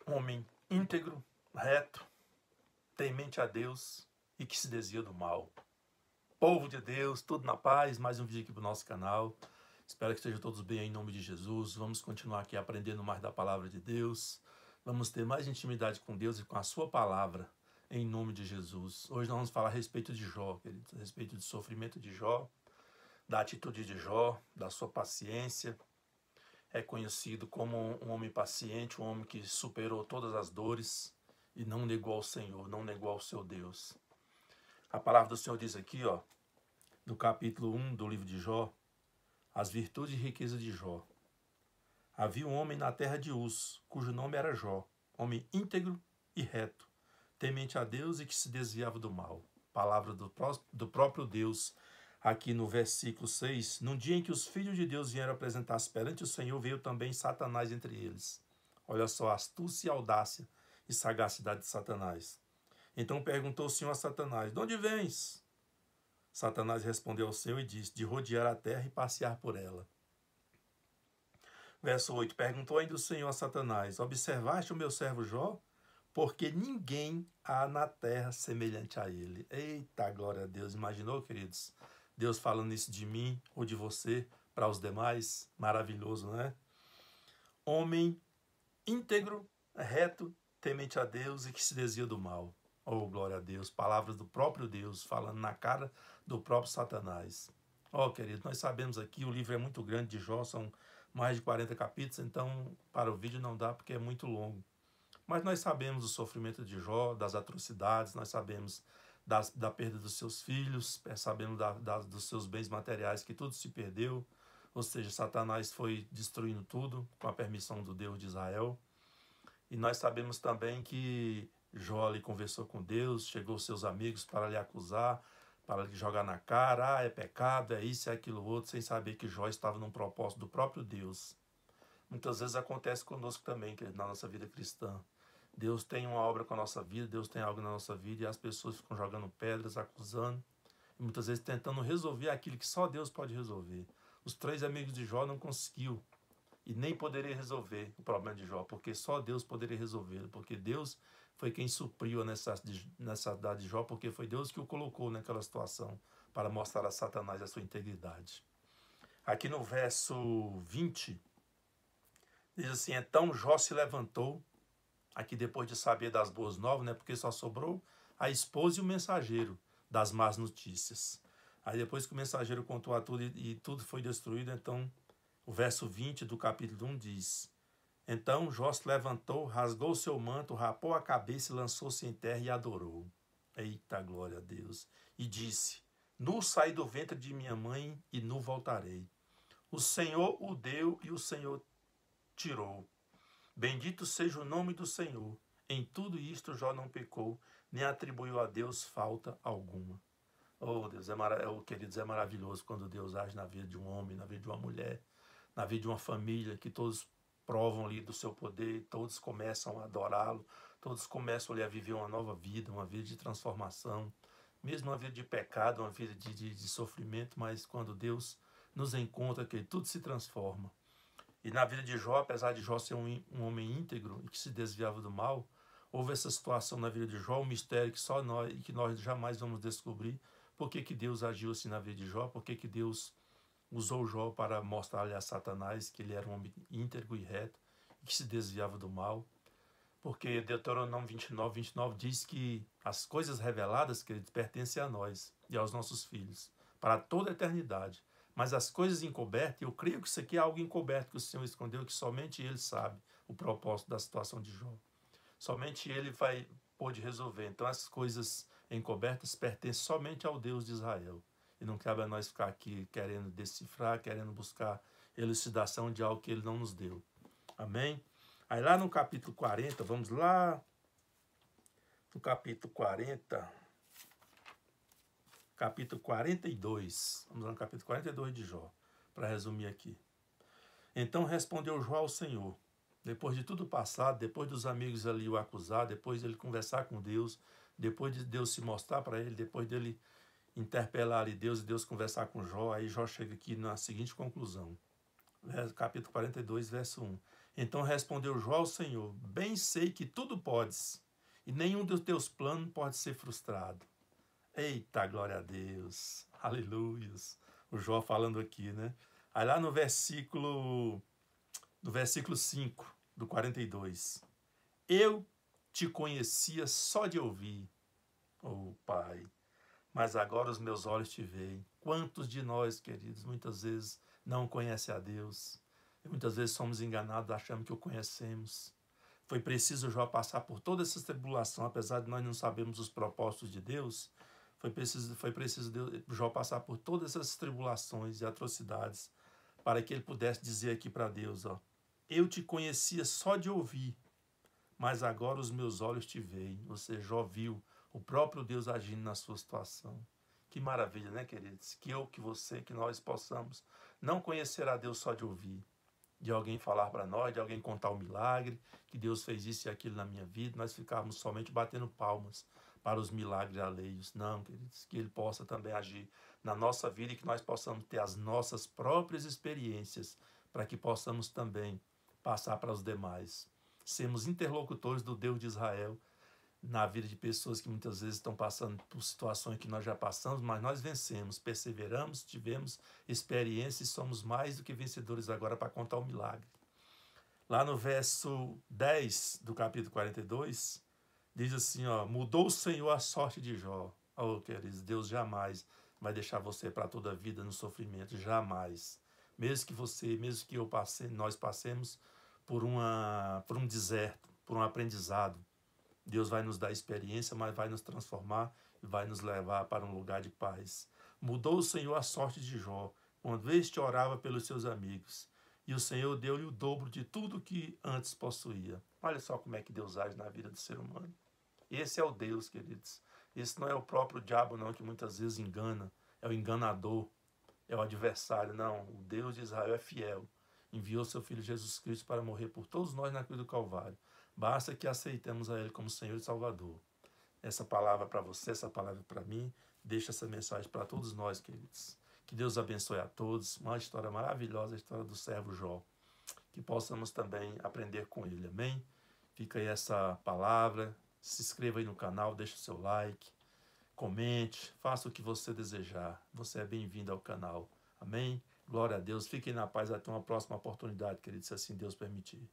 homem íntegro, reto, temente a Deus e que se desvia do mal. Povo de Deus, tudo na paz, mais um vídeo aqui para o nosso canal. Espero que estejam todos bem em nome de Jesus. Vamos continuar aqui aprendendo mais da palavra de Deus. Vamos ter mais intimidade com Deus e com a sua palavra, em nome de Jesus. Hoje nós vamos falar a respeito de Jó, queridos, a respeito do sofrimento de Jó, da atitude de Jó, da sua paciência. É conhecido como um homem paciente, um homem que superou todas as dores e não negou ao Senhor, não negou ao seu Deus. A palavra do Senhor diz aqui, no capítulo 1 do livro de Jó, as virtudes e riquezas de Jó. Havia um homem na terra de Uz, cujo nome era Jó, homem íntegro e reto, temente a Deus e que se desviava do mal. Palavra do próprio Deus, aqui no versículo 6. Num dia em que os filhos de Deus vieram apresentar-se perante o Senhor, veio também Satanás entre eles. Olha só a astúcia, audácia e sagacidade de Satanás. Então perguntou o Senhor a Satanás: de onde vens? Satanás respondeu ao Senhor e disse: de rodear a terra e passear por ela. Verso 8. Perguntou ainda o Senhor a Satanás: observaste o meu servo Jó? Porque ninguém há na terra semelhante a ele. Eita, glória a Deus. Imaginou, queridos? Deus falando isso de mim ou de você para os demais? Maravilhoso, não é? Homem íntegro, reto, temente a Deus e que se desvia do mal. Oh, glória a Deus. Palavras do próprio Deus falando na cara do próprio Satanás. Oh, querido, nós sabemos aqui, o livro é muito grande de Jó, são mais de 40 capítulos, então para o vídeo não dá porque é muito longo. Mas nós sabemos do sofrimento de Jó, das atrocidades, nós sabemos da perda dos seus filhos, sabemos dos seus bens materiais, que tudo se perdeu. Ou seja, Satanás foi destruindo tudo com a permissão do Deus de Israel. E nós sabemos também que Jó ali conversou com Deus, chegou seus amigos para lhe acusar, para lhe jogar na cara, é pecado, é isso, é aquilo outro, sem saber que Jó estava num propósito do próprio Deus. Muitas vezes acontece conosco também, na nossa vida cristã. Deus tem uma obra com a nossa vida, Deus tem algo na nossa vida e as pessoas ficam jogando pedras, acusando, e muitas vezes tentando resolver aquilo que só Deus pode resolver. Os 3 amigos de Jó não conseguiu e nem poderia resolver o problema de Jó, porque só Deus poderia resolver, porque Deus foi quem supriu a necessidade de Jó, porque foi Deus que o colocou naquela situação para mostrar a Satanás a sua integridade. Aqui no verso 20, diz assim: então Jó se levantou, aqui depois de saber das boas novas, né, porque só sobrou a esposa e o mensageiro das más notícias. Aí depois que o mensageiro contou a tudo e tudo foi destruído, então o verso 20 do capítulo 1 diz: então Jó se levantou, rasgou seu manto, rapou a cabeça e lançou-se em terra e adorou. Eita, glória a Deus! E disse: nu saí do ventre de minha mãe e nu voltarei. O Senhor o deu e o Senhor tirou. Bendito seja o nome do Senhor. Em tudo isto Jó não pecou, nem atribuiu a Deus falta alguma. Oh, Deus, queridos, é maravilhoso quando Deus age na vida de um homem, na vida de uma mulher, na vida de uma família, que todos provam ali do seu poder, todos começam a adorá-lo, todos começam ali a viver uma nova vida, uma vida de transformação, mesmo uma vida de pecado, uma vida de sofrimento, mas quando Deus nos encontra, que tudo se transforma. E na vida de Jó, apesar de Jó ser um homem íntegro e que se desviava do mal, houve essa situação na vida de Jó, um mistério que só nós e que nós jamais vamos descobrir. Por que Deus agiu assim na vida de Jó? Por que Deus usou Jó para mostrar-lhe a Satanás que ele era um homem íntegro e reto e que se desviava do mal? Porque Deuteronômio 29 diz que as coisas reveladas, queridos, pertencem a nós e aos nossos filhos, para toda a eternidade. Mas as coisas encobertas, eu creio que isso aqui é algo encoberto que o Senhor escondeu, que somente Ele sabe o propósito da situação de Jó. Somente Ele pode resolver. Então as coisas encobertas pertencem somente ao Deus de Israel. E não cabe a nós ficar aqui querendo decifrar, querendo buscar elucidação de algo que Ele não nos deu. Amém? Aí lá no capítulo 40, vamos lá no capítulo 40, capítulo 42, vamos lá no capítulo 42 de Jó, para resumir aqui. Então respondeu Jó ao Senhor, depois de tudo passado, depois dos amigos ali o acusar, depois dele conversar com Deus, depois de Deus se mostrar para ele, depois dele interpelar ali Deus e Deus conversar com Jó, aí Jó chega aqui na seguinte conclusão. Capítulo 42, verso 1. Então respondeu Jó ao Senhor: bem sei que tudo podes, e nenhum dos teus planos pode ser frustrado. Eita, glória a Deus, aleluias. O Jó falando aqui, né? Aí lá no versículo 5 do 42. Eu te conhecia só de ouvir, oh Pai, mas agora os meus olhos te veem. Quantos de nós, queridos, muitas vezes não conhecem a Deus? E muitas vezes somos enganados achando que o conhecemos. Foi preciso Jó passar por toda essa tribulação, apesar de nós não sabermos os propósitos de Deus. Foi preciso Jó passar por todas essas tribulações e atrocidades para que ele pudesse dizer aqui para Deus, ó, eu te conhecia só de ouvir, mas agora os meus olhos te veem. Ou seja, Jó viu o próprio Deus agindo na sua situação. Que maravilha, né, queridos? Que eu, que você, que nós possamos não conhecer a Deus só de ouvir, de alguém falar para nós, de alguém contar um milagre, que Deus fez isso e aquilo na minha vida, nós ficarmos somente batendo palmas para os milagres alheios. Não, queridos, que Ele possa também agir na nossa vida e que nós possamos ter as nossas próprias experiências para que possamos também passar para os demais. Sermos interlocutores do Deus de Israel na vida de pessoas que muitas vezes estão passando por situações que nós já passamos, mas nós vencemos, perseveramos, tivemos experiência e somos mais do que vencedores agora para contar o milagre. Lá no verso 10 do capítulo 42, diz assim, ó, mudou o Senhor a sorte de Jó. Oh, queridos, Deus jamais vai deixar você para toda a vida no sofrimento, jamais. Mesmo que eu passe, nós passemos por um deserto, por um aprendizado, Deus vai nos dar experiência, mas vai nos transformar e vai nos levar para um lugar de paz. Mudou o Senhor a sorte de Jó, quando este orava pelos seus amigos. E o Senhor deu-lhe o dobro de tudo que antes possuía. Olha só como é que Deus age na vida do ser humano. Esse é o Deus, queridos. Esse não é o próprio diabo, não, que muitas vezes engana. É o enganador, é o adversário. Não, o Deus de Israel é fiel. Enviou seu Filho Jesus Cristo para morrer por todos nós na cruz do Calvário. Basta que aceitemos a Ele como Senhor e Salvador. Essa palavra para você, essa palavra para mim, deixa essa mensagem para todos nós, queridos. Que Deus abençoe a todos. Uma história maravilhosa, a história do servo Jó. Que possamos também aprender com ele, amém? Fica aí essa palavra. Se inscreva aí no canal, deixe o seu like, comente, faça o que você desejar. Você é bem-vindo ao canal, amém? Glória a Deus. Fiquem na paz até uma próxima oportunidade, queridos, se assim Deus permitir.